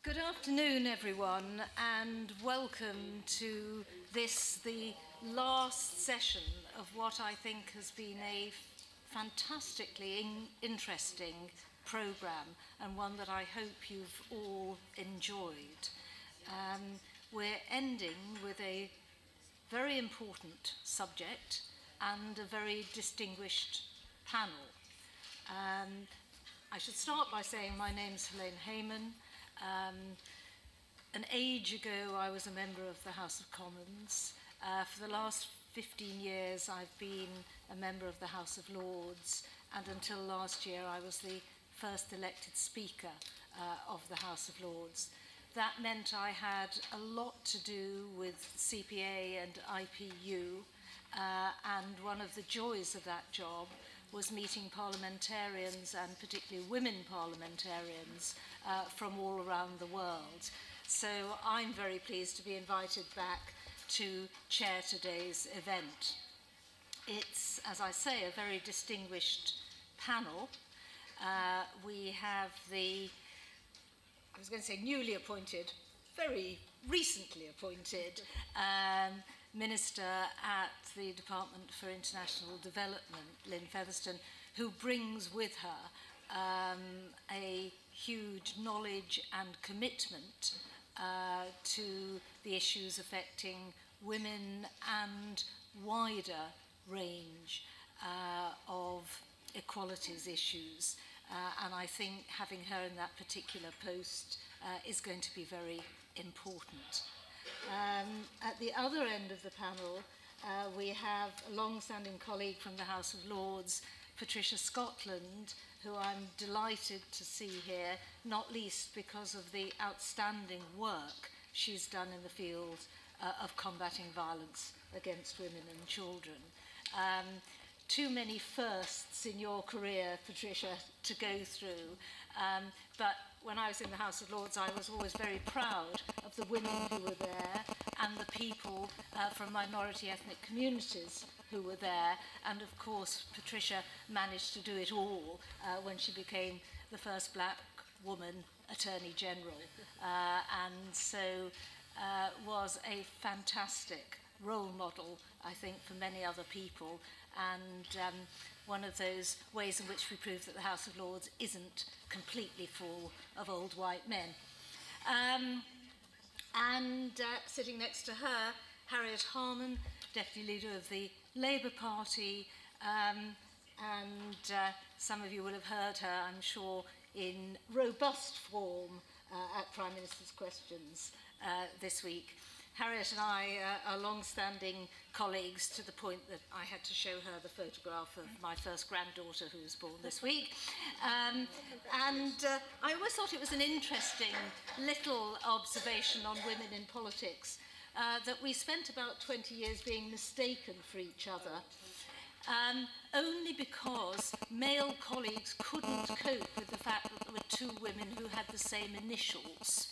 Good afternoon, everyone, and welcome to this, the last session of what I think has been a fantastically interesting programme, and one that I hope you've all enjoyed. We're ending with a very important subject and a very distinguished panel. I should start by saying my name's Helene Heyman. An age ago, I was a member of the House of Commons. For the last 15 years, I've been a member of the House of Lords, and until last year, I was the first elected Speaker of the House of Lords. That meant I had a lot to do with CPA and IPU, and one of the joys of that job was meeting parliamentarians, and particularly women parliamentarians, from all around the world. So I'm very pleased to be invited back to chair today's event. It's, as I say, a very distinguished panel. We have the, I was going to say newly appointed, very recently appointed Minister at the Department for International Development, Lynne Featherstone, who brings with her a huge knowledge and commitment to the issues affecting women and wider range of equalities issues. And I think having her in that particular post is going to be very important. At the other end of the panel, we have a long-standing colleague from the House of Lords, Patricia Scotland, who I'm delighted to see here, not least because of the outstanding work she's done in the field of combating violence against women and children. Too many firsts in your career, Patricia, to go through. But when I was in the House of Lords, I was always very proud of the women who were there and the people from minority ethnic communities who were there. And of course, Patricia managed to do it all when she became the first black woman Attorney General. And so was a fantastic role model, I think, for many other people, and one of those ways in which we prove that the House of Lords isn't completely full of old white men. Sitting next to her, Harriet Harman, Deputy Leader of the Labour Party, and some of you will have heard her, I'm sure, in robust form at Prime Minister's Questions this week. Harriet and I are long-standing colleagues, to the point that I had to show her the photograph of my first granddaughter, who was born this week. I always thought it was an interesting little observation on women in politics, that we spent about 20 years being mistaken for each other, only because male colleagues couldn't cope with the fact that there were two women who had the same initials.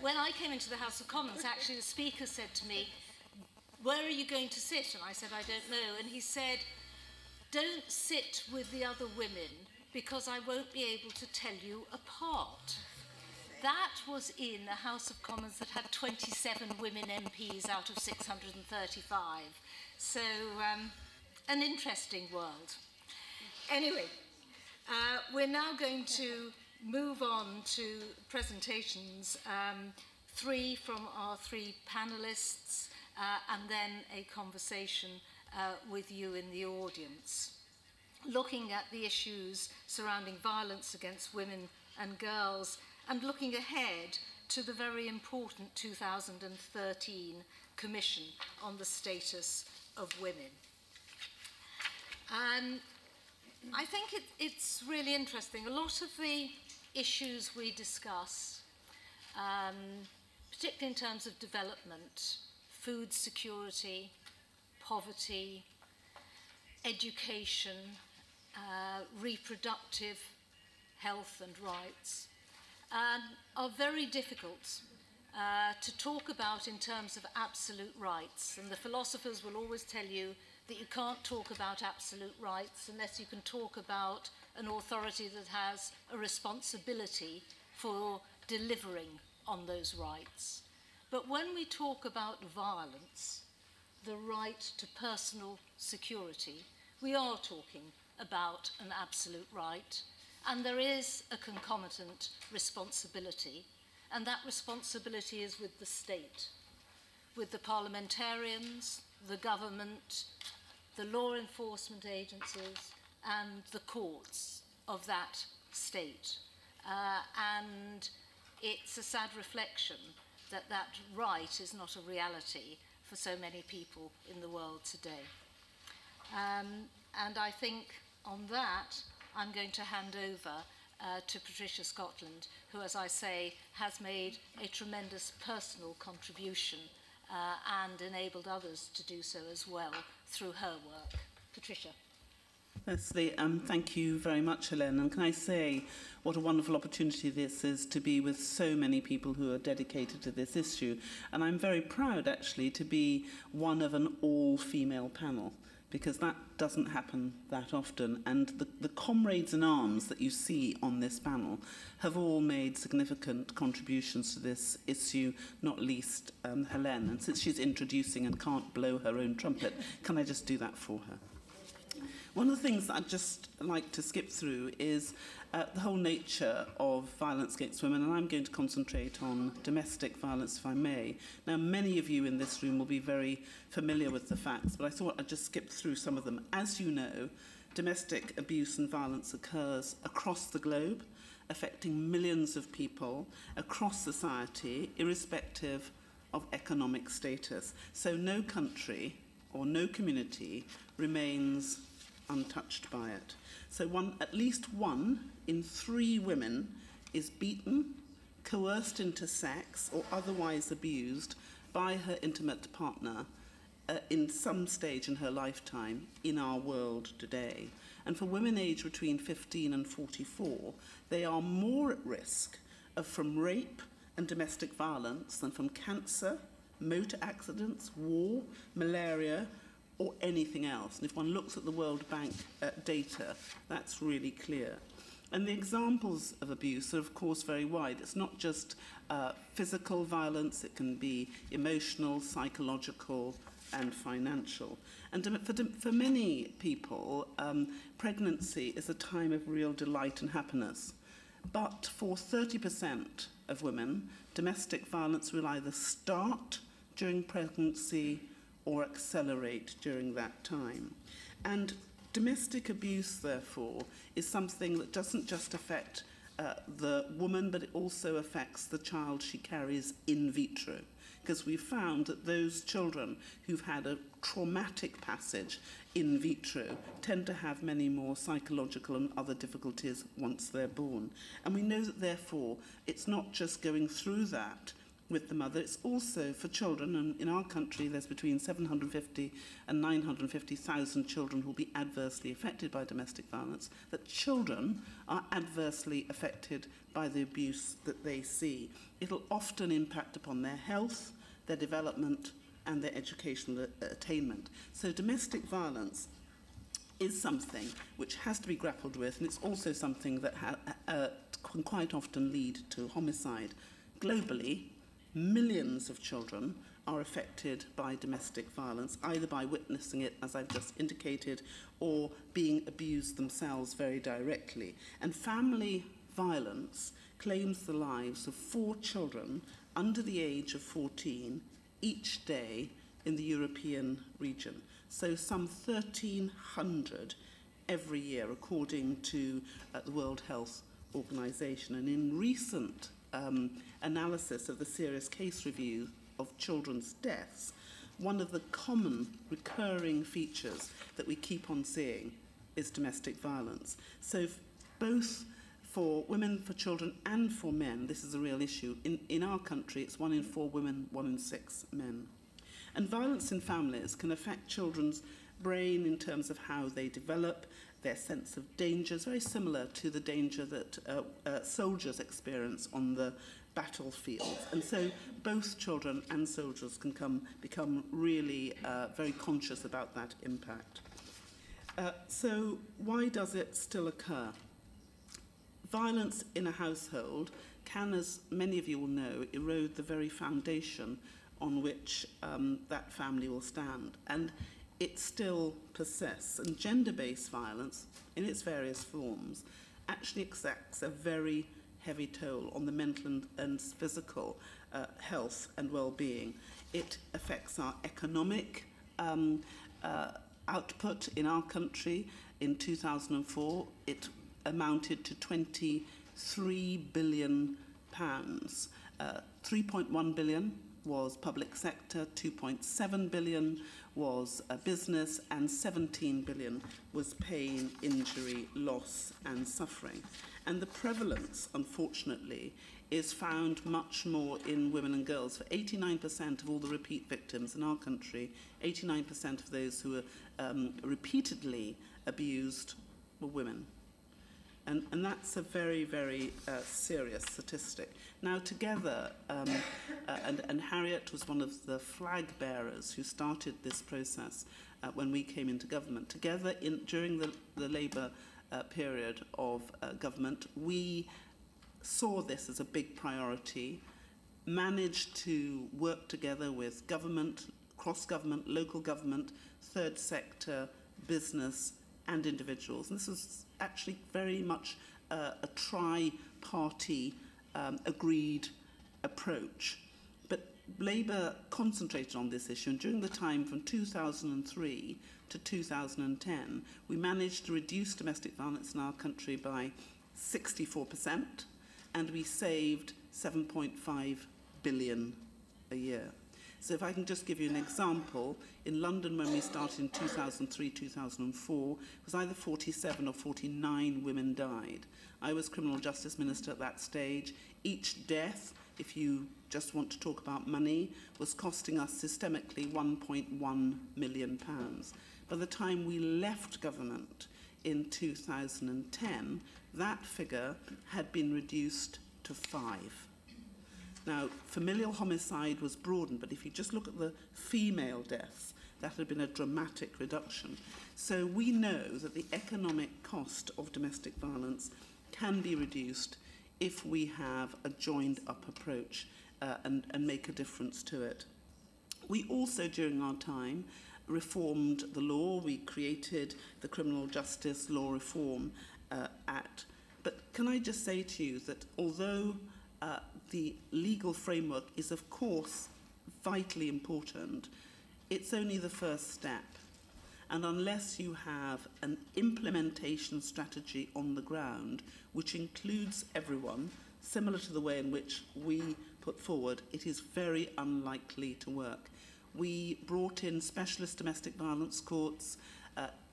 When I came into the House of Commons, actually the Speaker said to me, "Where are you going to sit?" And I said, "I don't know." And he said, "Don't sit with the other women, because I won't be able to tell you apart." That was in a House of Commons that had 27 women MPs out of 635. So, an interesting world. Anyway, we're now going to move on to presentations, three from our three panelists, and then a conversation with you in the audience, looking at the issues surrounding violence against women and girls, and looking ahead to the very important 2013 Commission on the Status of Women. I think it's really interesting. A lot of the issues we discuss, particularly in terms of development, food security, poverty, education, reproductive health and rights, are very difficult to talk about in terms of absolute rights. And the philosophers will always tell you that you can't talk about absolute rights unless you can talk about an authority that has a responsibility for delivering on those rights. But when we talk about violence, the right to personal security, we are talking about an absolute right, and there is a concomitant responsibility, and that responsibility is with the state, with the parliamentarians, the government, the law enforcement agencies, and the courts of that state. And it's a sad reflection that that right is not a reality for so many people in the world today. And I think on that, I'm going to hand over to Patricia Scotland, who, as I say, has made a tremendous personal contribution and enabled others to do so as well through her work. Patricia. Firstly, thank you very much, Helene. And can I say what a wonderful opportunity this is to be with so many people who are dedicated to this issue. And I'm very proud, actually, to be one of an all-female panel, because that doesn't happen that often. And the comrades in arms that you see on this panel have all made significant contributions to this issue, not least Helene. And since she's introducing and can't blow her own trumpet, can I just do that for her? One of the things that I'd just like to skip through is the whole nature of violence against women, and I'm going to concentrate on domestic violence, if I may. Now, many of you in this room will be very familiar with the facts, but I thought I'd just skip through some of them. As you know, domestic abuse and violence occurs across the globe, affecting millions of people across society, irrespective of economic status. So no country or no community remains untouched by it. So at least 1 in 3 women is beaten, coerced into sex, or otherwise abused by her intimate partner in some stage in her lifetime in our world today. And for women aged between 15 and 44, they are more at risk from rape and domestic violence than from cancer, motor accidents, war, malaria, or anything else. And if one looks at the World Bank data, that's really clear. And the examples of abuse are, of course, very wide. It's not just physical violence, it can be emotional, psychological, and financial. And for many people, pregnancy is a time of real delight and happiness. But for 30% of women, domestic violence will either start during pregnancy or accelerate during that time. And domestic abuse, therefore, is something that doesn't just affect the woman, but it also affects the child she carries in vitro. Because we've found that those children who've had a traumatic passage in vitro tend to have many more psychological and other difficulties once they're born. And we know that, therefore, it's not just going through that with the mother, it's also for children, and in our country there's between 750 and 950,000 children who will be adversely affected by domestic violence, that children are adversely affected by the abuse that they see. It'll often impact upon their health, their development, and their educational attainment. So domestic violence is something which has to be grappled with, and it's also something that can quite often lead to homicide. Globally, millions of children are affected by domestic violence, either by witnessing it, as I've just indicated, or being abused themselves very directly. And family violence claims the lives of 4 children under the age of 14 each day in the European region. So some 1,300 every year, according to the World Health Organization. And in recent analysis of the serious case review of children's deaths, one of the common recurring features that we keep on seeing is domestic violence. So both for women, for children, and for men, this is a real issue. In our country, it's 1 in 4 women, 1 in 6 men. And violence in families can affect children's brain in terms of how they develop, their sense of danger is very similar to the danger that soldiers experience on the battlefield. And so both children and soldiers can become really very conscious about that impact. So why does it still occur? Violence in a household can, as many of you will know, erode the very foundation on which that family will stand. And it still persists. And gender-based violence, in its various forms, actually exacts a very heavy toll on the mental and physical health and well-being. It affects our economic output in our country. In 2004, it amounted to £23 billion. 3.1 billion was public sector, 2.7 billion was business, and 17 billion was pain, injury, loss and suffering. And the prevalence, unfortunately, is found much more in women and girls. For 89% of all the repeat victims in our country, 89% of those who were repeatedly abused were women. And that's a very, very serious statistic. Now, together, and Harriet was one of the flag bearers who started this process when we came into government. Together, during the Labour period of government, we saw this as a big priority, managed to work together with government, cross-government, local government, third sector, business, and individuals. And this was actually very much a tri-party agreed approach. But Labour concentrated on this issue, and during the time from 2003 to 2010, we managed to reduce domestic violence in our country by 64%, and we saved 7.5 billion a year. So if I can just give you an example, in London when we started in 2003-2004, it was either 47 or 49 women died. I was Criminal Justice Minister at that stage. Each death, if you just want to talk about money, was costing us systemically £1.1 million. By the time we left government in 2010, that figure had been reduced to 5. Now, familial homicide was broadened, but if you just look at the female deaths, that had been a dramatic reduction. So we know that the economic cost of domestic violence can be reduced if we have a joined-up approach and make a difference to it. We also, during our time, reformed the law. We created the Criminal Justice Law Reform Act. But can I just say to you that although the legal framework is, of course, vitally important, it's only the first step. And unless you have an implementation strategy on the ground, which includes everyone, similar to the way in which we put forward, it is very unlikely to work. We brought in specialist domestic violence courts,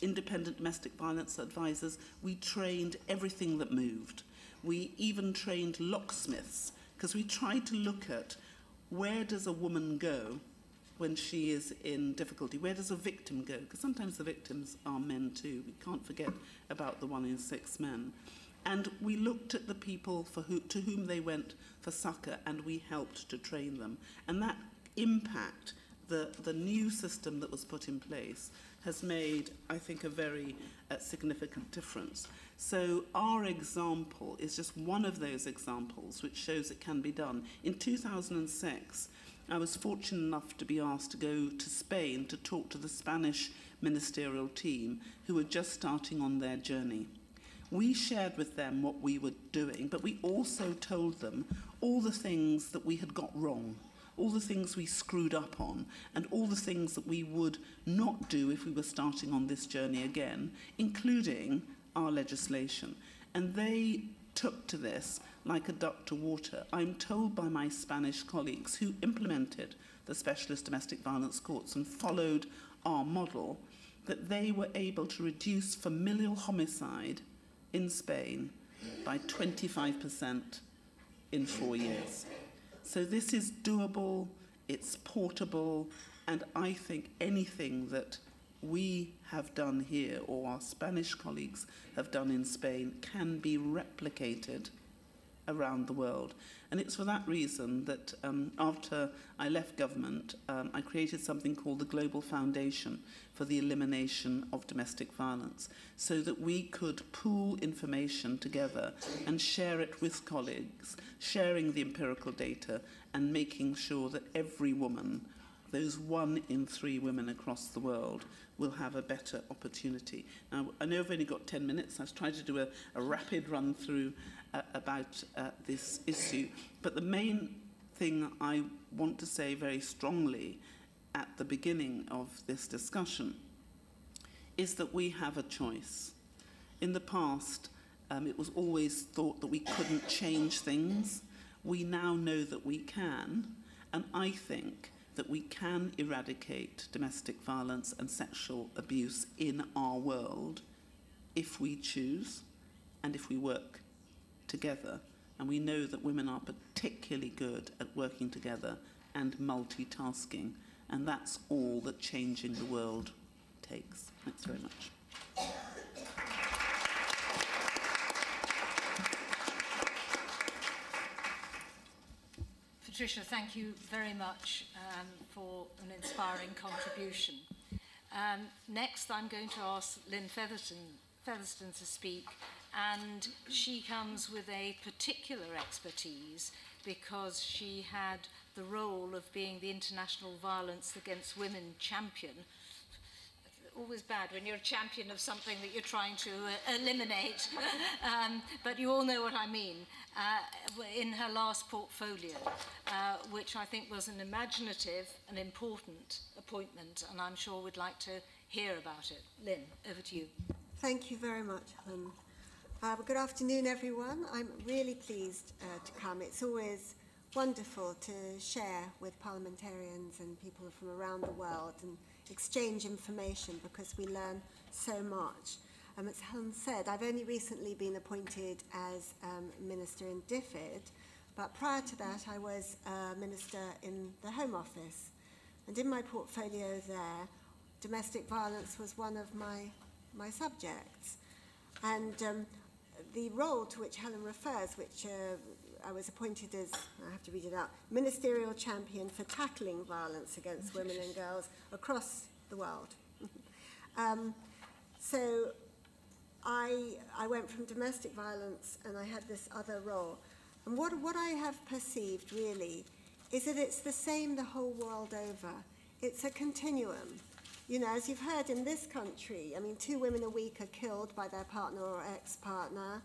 independent domestic violence advisors. We trained everything that moved. We even trained locksmiths, because we tried to look at where does a woman go when she is in difficulty? Where does a victim go? Because sometimes the victims are men too. We can't forget about the 1 in 6 men. And we looked at the people to whom they went for succour, and we helped to train them. And that impact, the new system that was put in place, has made, I think, a very significant difference. So our example is just one of those examples which shows it can be done. In 2006, I was fortunate enough to be asked to go to Spain to talk to the Spanish ministerial team who were just starting on their journey. We shared with them what we were doing, but we also told them all the things that we had got wrong, all the things we screwed up on, and all the things that we would not do if we were starting on this journey again, including our legislation. And they took to this like a duck to water. I'm told by my Spanish colleagues who implemented the specialist domestic violence courts and followed our model that they were able to reduce familial homicide in Spain by 25% in 4 years. So this is doable, it's portable, and I think anything that we have done here or our Spanish colleagues have done in Spain can be replicated around the world. And it's for that reason that after I left government, I created something called the Global Foundation for the Elimination of Domestic Violence, so that we could pool information together and share it with colleagues, sharing the empirical data and making sure that every woman, those 1 in 3 women across the world, will have a better opportunity. Now, I know I've only got 10 minutes. I've tried to do a rapid run through about this issue. But the main thing I want to say very strongly at the beginning of this discussion is that we have a choice. In the past, it was always thought that we couldn't change things. We now know that we can, and I think that we can eradicate domestic violence and sexual abuse in our world if we choose and if we work together. And we know that women are particularly good at working together and multitasking, and that's all that changing the world takes. Thanks very much. Patricia, thank you very much for an inspiring contribution. Next, I'm going to ask Lynne Featherstone to speak, and she comes with a particular expertise because she had the role of being the International Violence Against Women champion. Always bad when you're a champion of something that you're trying to eliminate, but you all know what I mean. In her last portfolio, which I think was an imaginative and important appointment, and I'm sure we'd like to hear about it. Lynne, over to you. Thank you very much, Helen. Good afternoon, everyone. I'm really pleased to come. It's always wonderful to share with parliamentarians and people from around the world and exchange information, because we learn so much. As Helen said, I've only recently been appointed as Minister in DFID, but prior to that I was Minister in the Home Office. And in my portfolio there, domestic violence was one of my subjects. And the role to which Helen refers, which I was appointed as, I have to read it out, Ministerial Champion for Tackling Violence Against Women and Girls across the world. So I went from domestic violence and I had this other role. And what I have perceived really is that it's the same the whole world over. It's a continuum. You know, as you've heard in this country, I mean, 2 women a week are killed by their partner or ex-partner.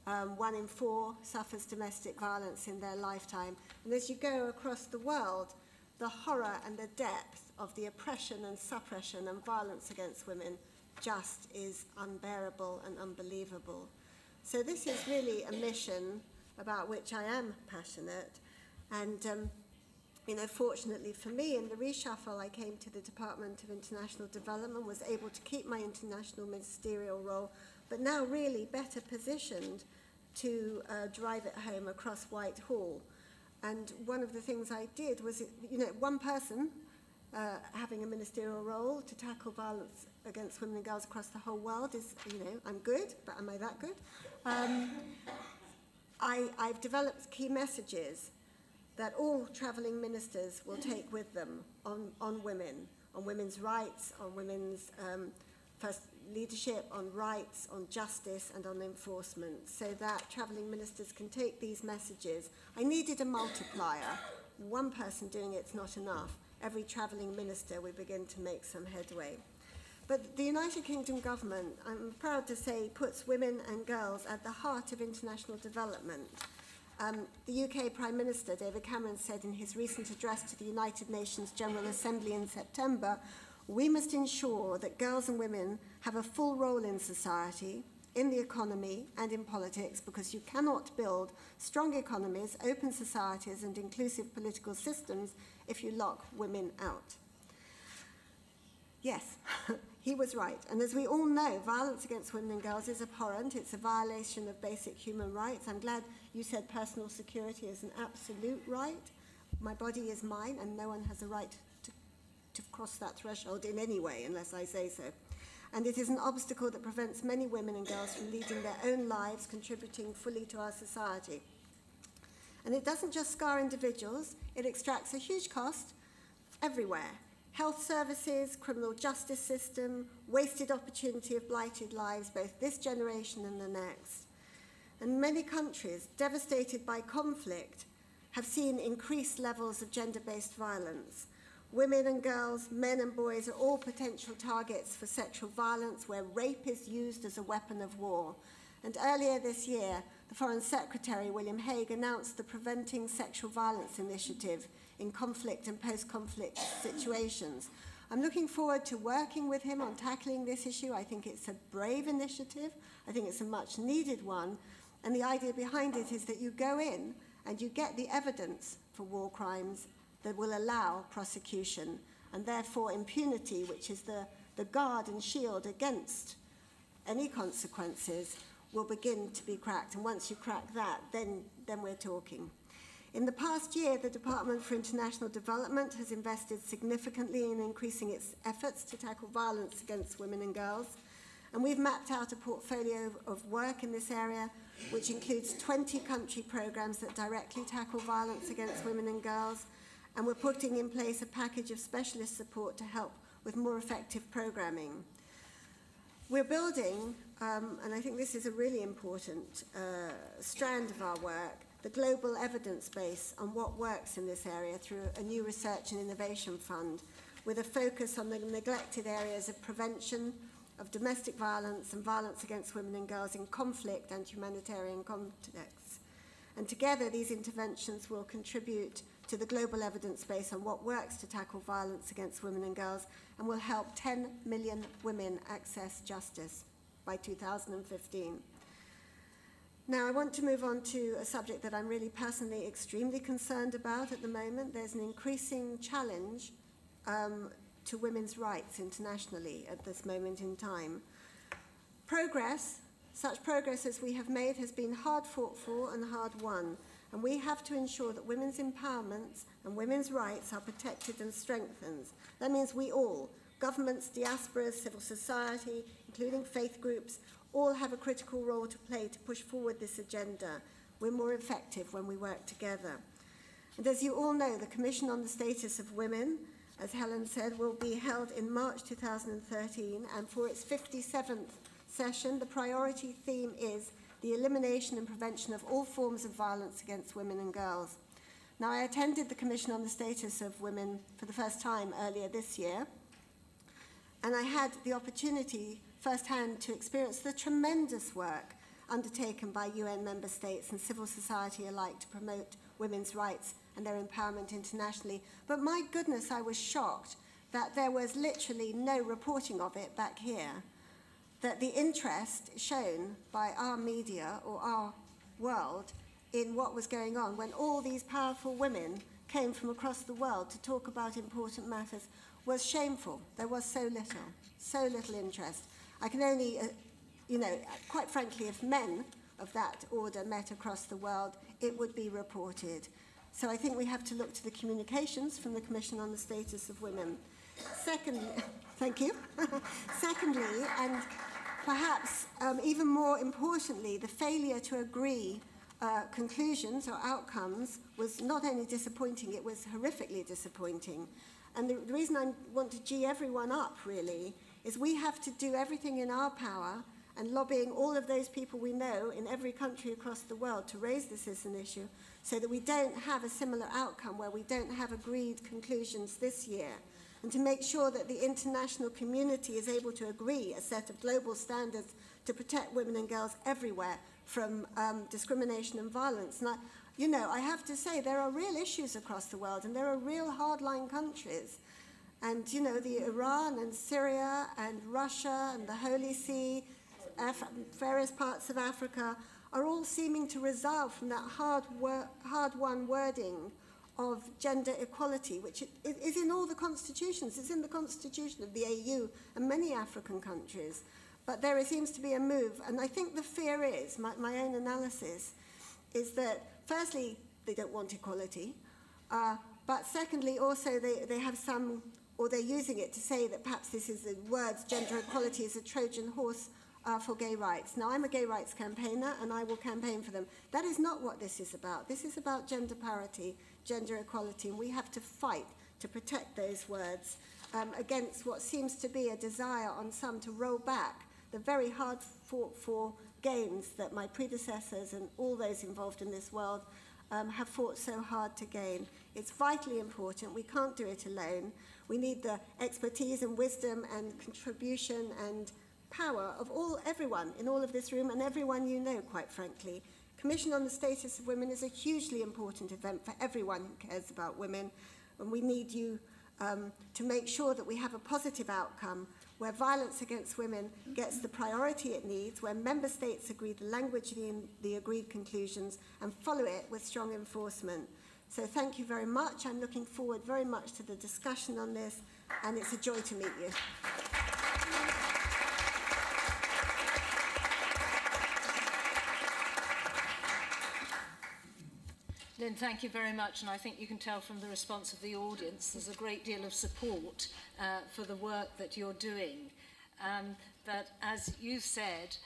1 in 4 suffers domestic violence in their lifetime. And as you go across the world, the horror and the depth of the oppression and suppression and violence against women just is unbearable and unbelievable. So this is really a mission about which I am passionate. And you know, fortunately for me, in the reshuffle, I came to the Department of International Development, was able to keep my international ministerial role, but now really better positioned to drive it home across Whitehall. And one of the things I did was, you know, one person having a ministerial role to tackle violence against women and girls across the whole world is, you know, I'm good, but am I that good? I've developed key messages that all travelling ministers will take with them on women, on women's rights, on women's first leadership, on rights, on justice and on enforcement, so that travelling ministers can take these messages. I needed a multiplier. One person doing it's not enough. Every travelling minister, we begin to make some headway. But the United Kingdom government, I'm proud to say, puts women and girls at the heart of international development. The UK Prime Minister, David Cameron, said in his recent address to the United Nations General Assembly in September, we must ensure that girls and women have a full role in society, in the economy and in politics, because you cannot build strong economies, open societies and inclusive political systems if you lock women out. Yes, he was right. And as we all know, violence against women and girls is abhorrent. It's a violation of basic human rights. I'm glad you said personal security is an absolute right. My body is mine, and no one has a right to cross that threshold in any way, unless I say so. And it is an obstacle that prevents many women and girls from leading their own lives, contributing fully to our society. And it doesn't just scar individuals, it extracts a huge cost everywhere. Health services, criminal justice system, wasted opportunity of blighted lives, both this generation and the next. And many countries devastated by conflict have seen increased levels of gender-based violence. Women and girls, men and boys are all potential targets for sexual violence where rape is used as a weapon of war. And earlier this year, the Foreign Secretary, William Hague, announced the Preventing Sexual Violence Initiative in conflict and post-conflict situations. I'm looking forward to working with him on tackling this issue. I think it's a brave initiative. I think it's a much needed one. And the idea behind it is that you go in and you get the evidence for war crimes that will allow prosecution and therefore impunity, which is the guard and shield against any consequences, will begin to be cracked. And once you crack that, then we're talking. In the past year, the Department for International Development has invested significantly in increasing its efforts to tackle violence against women and girls. And we've mapped out a portfolio of work in this area, which includes 20 country programs that directly tackle violence against women and girls. And we're putting in place a package of specialist support to help with more effective programming. We're building, and I think this is a really important strand of our work, the global evidence base on what works in this area through a new research and innovation fund with a focus on the neglected areas of prevention, of domestic violence and violence against women and girls in conflict and humanitarian contexts. And together these interventions will contribute to the global evidence base on what works to tackle violence against women and girls and will help 10 million women access justice by 2015. Now, I want to move on to a subject that I'm really personally extremely concerned about at the moment. There's an increasing challenge to women's rights internationally at this moment in time. Progress, such progress as we have made, has been hard fought for and hard won, and we have to ensure that women's empowerment and women's rights are protected and strengthened. That means we all, governments, diasporas, civil society, including faith groups, all have a critical role to play to push forward this agenda. We're more effective when we work together. And as you all know, the Commission on the Status of Women, as Helen said, will be held in March 2013, and for its 57th session, the priority theme is the elimination and prevention of all forms of violence against women and girls. Now, I attended the Commission on the Status of Women for the first time earlier this year, and I had the opportunity firsthand to experience the tremendous work undertaken by UN member states and civil society alike to promote women's rights and their empowerment internationally. But my goodness, I was shocked that there was literally no reporting of it back here, that the interest shown by our media or our world in what was going on when all these powerful women came from across the world to talk about important matters was shameful. There was so little interest. I can only, quite frankly, if men of that order met across the world, it would be reported. So I think we have to look to the communications from the Commission on the Status of Women. Secondly, thank you. Secondly, and perhaps even more importantly, the failure to agree conclusions or outcomes was not only disappointing, it was horrifically disappointing. And the reason I want to G everyone up, really, is we have to do everything in our power and lobbying all of those people we know in every country across the world to raise this as an issue so that we don't have a similar outcome where we don't have agreed conclusions this year, and to make sure that the international community is able to agree a set of global standards to protect women and girls everywhere from discrimination and violence. And I have to say, there are real issues across the world, and there are real hardline countries. And, the Iran and Syria and Russia and the Holy See, various parts of Africa, are all seeming to result from that hard-won wording of gender equality, which is in all the constitutions. It's in the constitution of the AU and many African countries. But there seems to be a move. And I think the fear is, my own analysis, is that, firstly, they don't want equality. But secondly, also, they have some, or they're using it to say that perhaps this is the words, gender equality is a Trojan horse for gay rights. Now, I'm a gay rights campaigner, and I will campaign for them. That is not what this is about. This is about gender parity, gender equality, and we have to fight to protect those words against what seems to be a desire on some to roll back the very hard fought for gains that my predecessors and all those involved in this world have fought so hard to gain. It's vitally important. We can't do it alone. We need the expertise and wisdom and contribution and power of everyone in all of this room and everyone you know, quite frankly. Commission on the Status of Women is a hugely important event for everyone who cares about women, and we need you to make sure that we have a positive outcome where violence against women gets the priority it needs, where member states agree the language in the agreed conclusions and follow it with strong enforcement. So thank you very much. I'm looking forward very much to the discussion on this, and it's a joy to meet you. Lynne, thank you very much, and I think you can tell from the response of the audience there's a great deal of support for the work that you're doing. But as you said,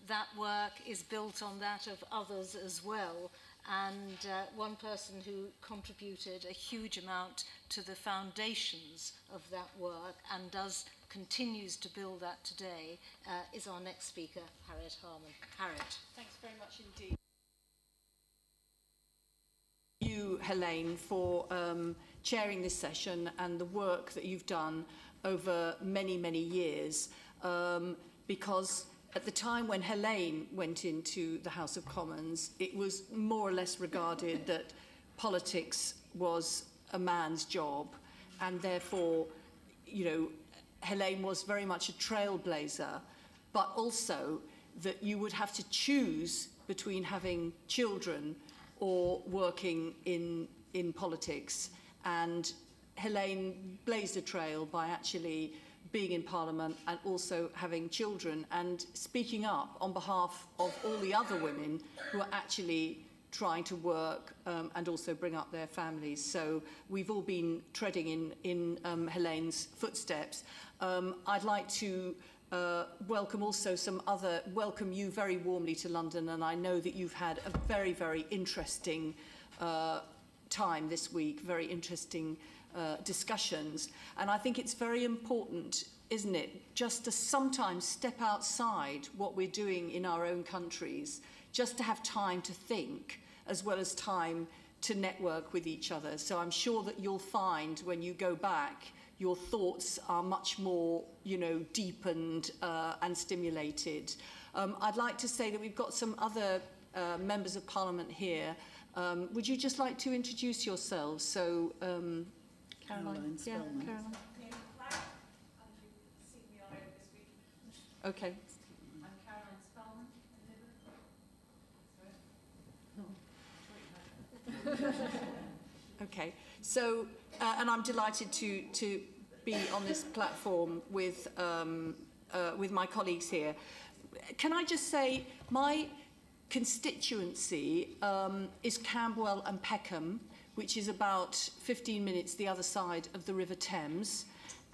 that work is built on that of others as well, and one person who contributed a huge amount to the foundations of that work and continues to build that today is our next speaker, Harriet Harman. Harriet. Thanks very much indeed. You, Helene, for chairing this session and the work that you've done over many, many years, because at the time when Helene went into the House of Commons, it was more or less regarded that politics was a man's job, and therefore, you know, Helene was very much a trailblazer, but also that you would have to choose between having children or working in politics. And Helene blazed a trail by actually being in Parliament and also having children and speaking up on behalf of all the other women who are actually trying to work and also bring up their families. So we've all been treading in Helene's footsteps. I'd like to welcome you very warmly to London, and I know that you've had a very, very interesting time this week, very interesting discussions, and I think it's very important, isn't it, just to sometimes step outside what we're doing in our own countries, just to have time to think, as well as time to network with each other. So I'm sure that you'll find when you go back, your thoughts are much more, you know, deepened and stimulated. I'd like to say that we've got some other members of Parliament here. Would you just like to introduce yourselves? So, Caroline. Yeah, Caroline. Okay. I'm Caroline Spellman. Okay. So, and I'm delighted to be on this platform with my colleagues here. Can I just say, my constituency is Camberwell and Peckham, which is about 15 minutes the other side of the River Thames.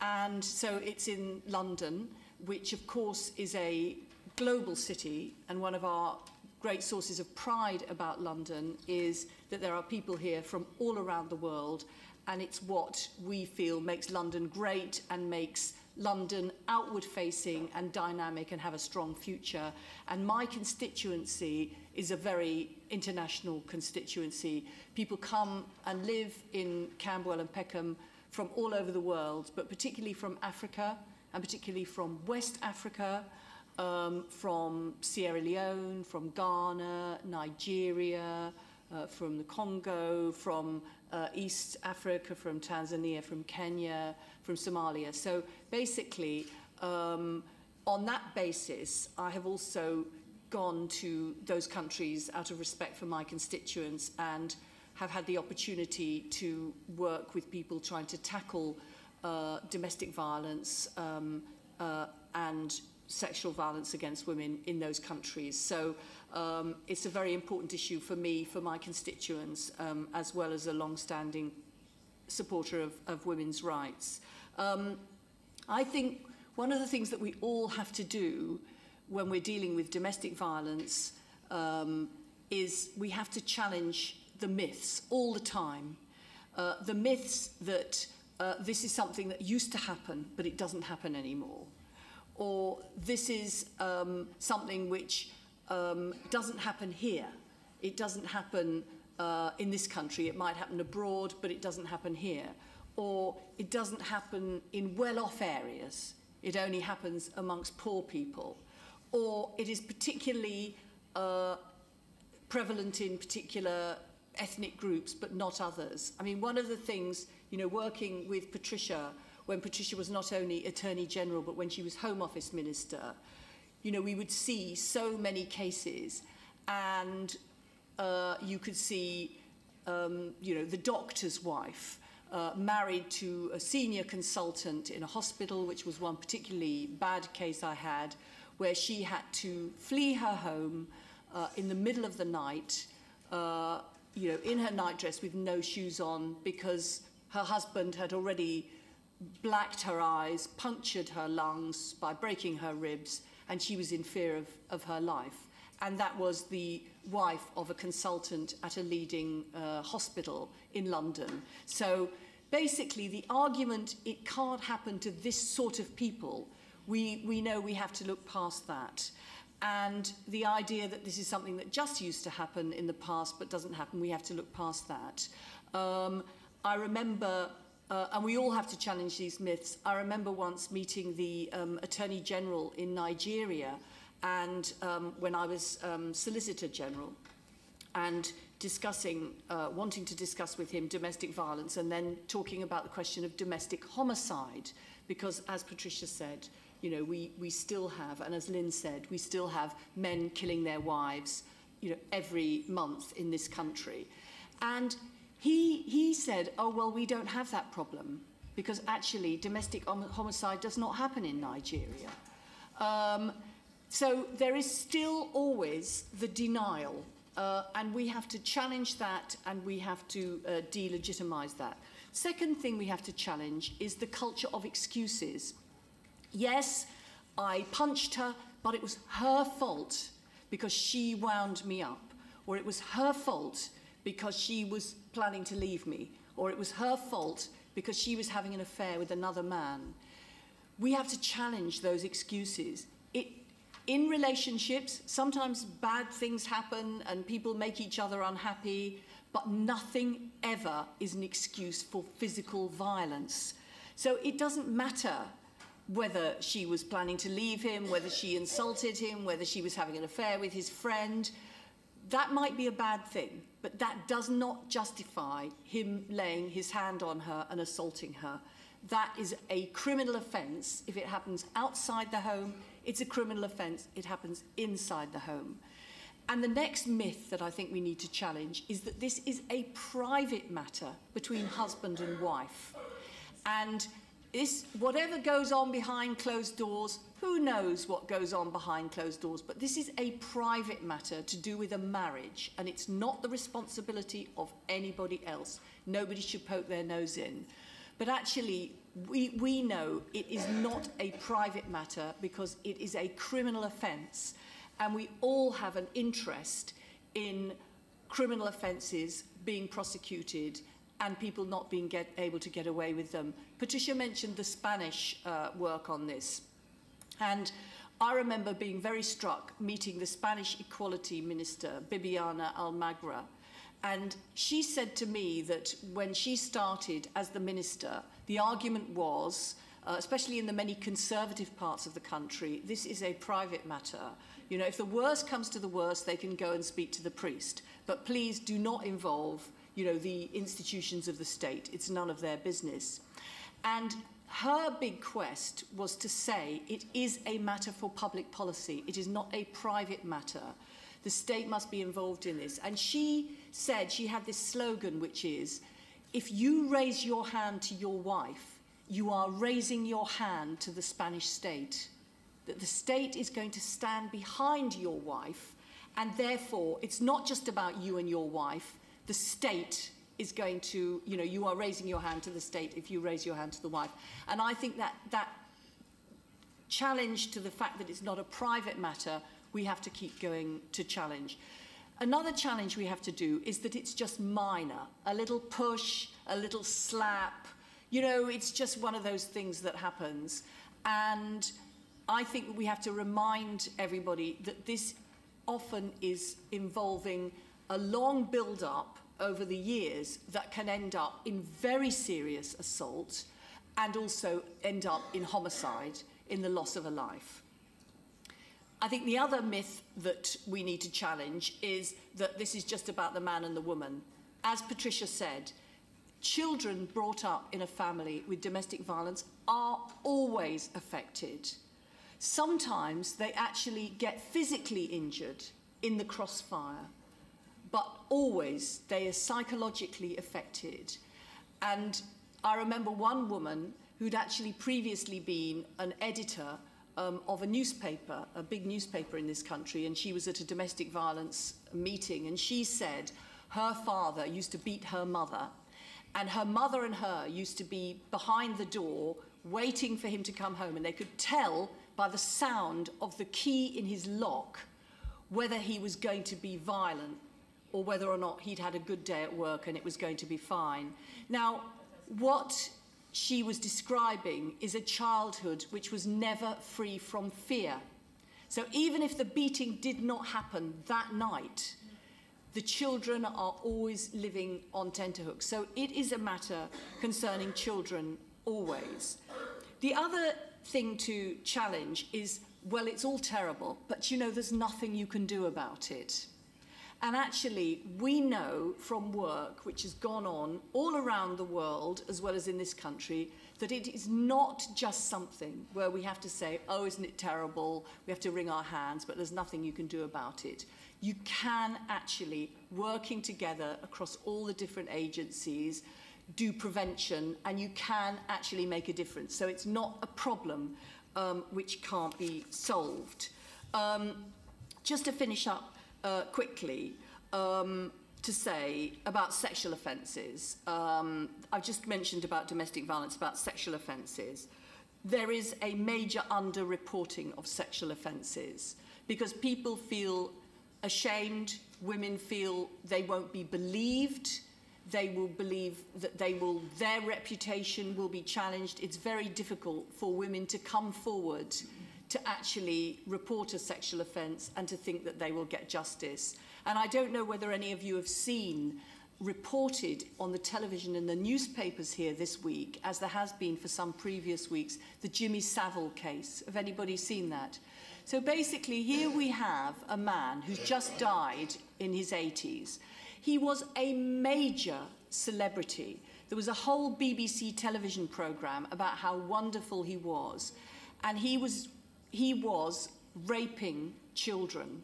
And so it's in London, which of course is a global city, and one of our great sources of pride about London is that there are people here from all around the world, and it's what we feel makes London great and makes London outward facing and dynamic and have a strong future. And my constituency is a very international constituency. People come and live in Camberwell and Peckham from all over the world, but particularly from Africa, and particularly from West Africa, from Sierra Leone, from Ghana, Nigeria, from the Congo, from East Africa, from Tanzania, from Kenya, from Somalia. So basically, on that basis, I have also gone to those countries out of respect for my constituents and have had the opportunity to work with people trying to tackle domestic violence and sexual violence against women in those countries. So it's a very important issue for me, for my constituents, as well as a long-standing supporter of women's rights. I think one of the things that we all have to do when we're dealing with domestic violence is we have to challenge the myths all the time. The myths that this is something that used to happen, but it doesn't happen anymore. Or this is something which doesn't happen here. It doesn't happen in this country. It might happen abroad, but it doesn't happen here. Or it doesn't happen in well-off areas. It only happens amongst poor people. Or it is particularly prevalent in particular ethnic groups, but not others. I mean, one of the things, you know, working with Patricia, when Patricia was not only Attorney General, but when she was Home Office Minister, you know, we would see so many cases, and you could see, you know, the doctor's wife married to a senior consultant in a hospital, which was one particularly bad case I had, where she had to flee her home in the middle of the night, you know, in her nightdress with no shoes on, because her husband had already blacked her eyes, punctured her lungs by breaking her ribs, and she was in fear of her life. And that was the wife of a consultant at a leading hospital in London. So basically the argument, it can't happen to this sort of people, we know we have to look past that. And the idea that this is something that just used to happen in the past but doesn't happen, we have to look past that. I remember, and we all have to challenge these myths, I remember once meeting the Attorney General in Nigeria, and when I was Solicitor General, and discussing, wanting to discuss with him domestic violence, and then talking about the question of domestic homicide, because as Patricia said, you know, we still have, and as Lynne said, we still have men killing their wives, you know, every month in this country. And he said, oh, well, we don't have that problem, because actually domestic homicide does not happen in Nigeria. So there is still always the denial, and we have to challenge that, and we have to delegitimize that. Second thing we have to challenge is the culture of excuses. Yes, I punched her, but it was her fault because she wound me up, or it was her fault because she was planning to leave me, or it was her fault because she was having an affair with another man. We have to challenge those excuses. In relationships, sometimes bad things happen and people make each other unhappy, but nothing ever is an excuse for physical violence. So it doesn't matter whether she was planning to leave him, whether she insulted him, whether she was having an affair with his friend. That might be a bad thing, but that does not justify him laying his hand on her and assaulting her. That is a criminal offence. If it happens outside the home, it's a criminal offence. It happens inside the home. And the next myth that I think we need to challenge is that this is a private matter between husband and wife. And whatever goes on behind closed doors, who knows what goes on behind closed doors, but this is a private matter to do with a marriage, and it's not the responsibility of anybody else. Nobody should poke their nose in. But actually, we know it is not a private matter because it is a criminal offence, and we all have an interest in criminal offences being prosecuted and people not being able to get away with them. Patricia mentioned the Spanish work on this. And I remember being very struck meeting the Spanish Equality Minister, Bibiana Almagra. And she said to me that when she started as the minister, the argument was, especially in the many conservative parts of the country, this is a private matter. You know, if the worst comes to the worst, they can go and speak to the priest. But please do not involve, you know, the institutions of the state. It's none of their business. And her big quest was to say it is a matter for public policy. It is not a private matter. The state must be involved in this. And she said, she had this slogan, which is, if you raise your hand to your wife, you are raising your hand to the Spanish state. That the state is going to stand behind your wife, and therefore it's not just about you and your wife. The state is going to, you know, you are raising your hand to the state if you raise your hand to the wife. And I think that challenge to the fact that it's not a private matter, we have to keep going to challenge. Another challenge we have to do is that it's just minor. A little push, a little slap, you know, it's just one of those things that happens. And I think we have to remind everybody that this often is involving a long build-up over the years that can end up in very serious assault and also end up in homicide, in the loss of a life. I think the other myth that we need to challenge is that this is just about the man and the woman. As Patricia said, children brought up in a family with domestic violence are always affected. Sometimes they actually get physically injured in the crossfire, but always they are psychologically affected. And I remember one woman who'd actually previously been an editor of a newspaper, a big newspaper in this country, and she was at a domestic violence meeting, and she said her father used to beat her mother, and her mother and her used to be behind the door waiting for him to come home, and they could tell by the sound of the key in his lock whether he was going to be violent or whether or not he'd had a good day at work and it was going to be fine. Now, what she was describing is a childhood which was never free from fear. So even if the beating did not happen that night, the children are always living on tenterhooks. So it is a matter concerning children always. The other thing to challenge is, well, it's all terrible, but you know, there's nothing you can do about it. And actually, we know from work which has gone on all around the world, as well as in this country, that it is not just something where we have to say, oh, isn't it terrible? We have to wring our hands, but there's nothing you can do about it. You can actually, working together across all the different agencies, do prevention, and you can actually make a difference. So it's not a problem which can't be solved. Just to finish up, quickly, to say about sexual offences. I've just mentioned about domestic violence, about sexual offences. There is a major under-reporting of sexual offences because people feel ashamed, women feel they won't be believed, they will believe that their reputation will be challenged. It's very difficult for women to come forward to actually report a sexual offence and to think that they will get justice. And I don't know whether any of you have seen reported on the television and the newspapers here this week, as there has been for some previous weeks, the Jimmy Savile case. Have anybody seen that? So basically, here we have a man who's just died in his 80s. He was a major celebrity. There was a whole BBC television programme about how wonderful he was. And he was raping children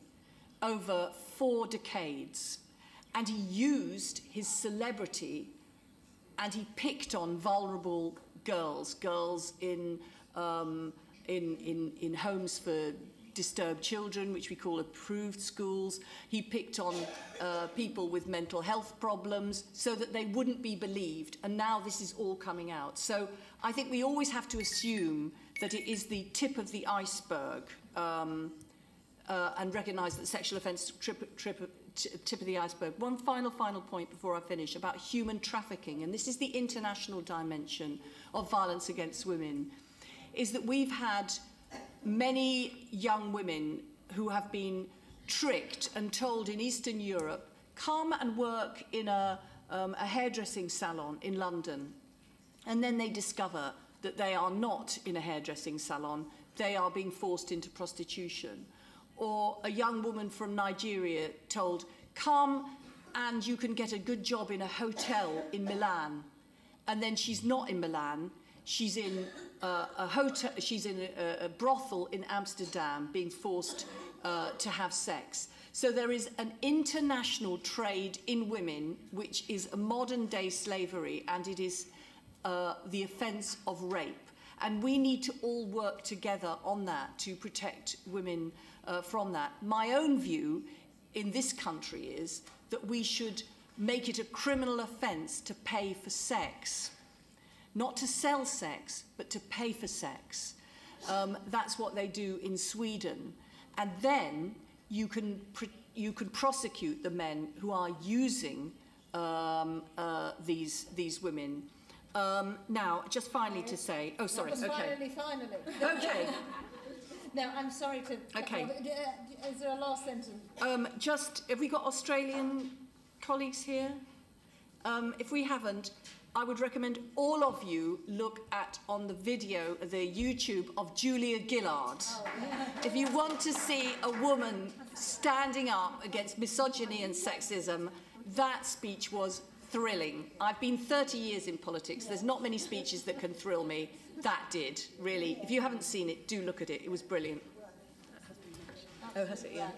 over 4 decades, and he used his celebrity and he picked on vulnerable girls in homes for disturbed children, which we call approved schools. He picked on people with mental health problems so that they wouldn't be believed, and now this is all coming out. So I think we always have to assume that it is the tip of the iceberg and recognise that sexual offence tip of the iceberg. One final point before I finish about human trafficking, and this is the international dimension of violence against women, is that we've had many young women who have been tricked and told in Eastern Europe, come and work in a hairdressing salon in London, and then they discover that they are not in a hairdressing salon, they are being forced into prostitution. Or a young woman from Nigeria told, come and you can get a good job in a hotel in Milan. And then she's not in Milan, she's in a brothel in Amsterdam being forced to have sex. So there is an international trade in women, which is a modern day slavery, and it is the offence of rape. And we need to all work together on that to protect women from that. My own view in this country is that we should make it a criminal offence to pay for sex. Not to sell sex, but to pay for sex. That's what they do in Sweden. And then you can prosecute the men who are using these women. Now, just finally to say... Oh, sorry, okay. Finally. Okay. No, I'm sorry to... Okay. Is there a last sentence? Have we got Australian colleagues here? If we haven't, I would recommend all of you look at on the video, the YouTube of Julia Gillard. Oh, yeah. If you want to see a woman standing up against misogyny and sexism, that speech was thrilling. I've been 30 years in politics. There's not many speeches that can thrill me. That did, really. If you haven't seen it, do look at it. It was brilliant. Oh, has it? Yeah.